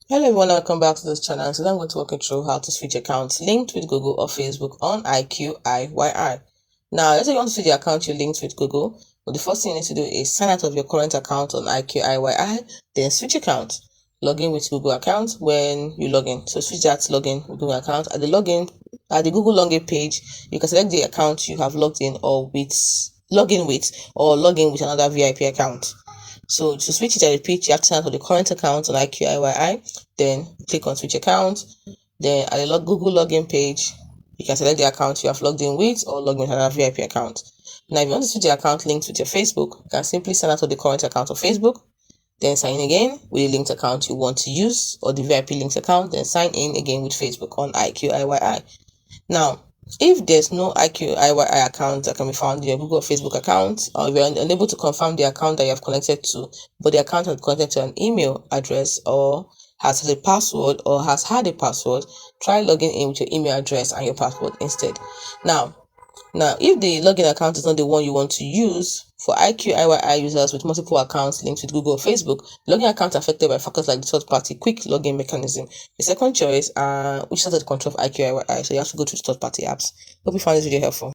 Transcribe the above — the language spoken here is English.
Hello everyone, welcome back to this channel. Today I'm going to walk you through how to switch accounts linked with Google or Facebook on Iqiyi. Now, let's say you want to switch the account you linked with Google. Well, the first thing you need to do is sign out of your current account on Iqiyi, then switch account. Log in with Google account when you log in. So switch that login with Google account. At the Google login page, you can select the account you have logged in or log in with another VIP account. So to switch it, I repeat, you have to sign up for the current account on Iqiyi, then click on switch account. Then at the Google login page, you can select the account you have logged in with or log in with another VIP account. Now, if you want to switch the account linked with your Facebook, you can simply sign up for the current account of Facebook, then sign in again with the linked account you want to use or the VIP linked account, then sign in again with Facebook on Iqiyi. Now, if there's no Iqiyi account that can be found in your Google or Facebook account, or you're unable to confirm the account that you have connected to, but the account has connected to an email address or has a password or has had a password, try logging in with your email address and your password instead. Now, if the login account is not the one you want to use, for Iqiyi users with multiple accounts linked with Google or Facebook, login accounts are affected by factors like the third-party quick login mechanism. The second choice, which is under the control of Iqiyi, so you have to go to the third-party apps. Hope you found this video helpful.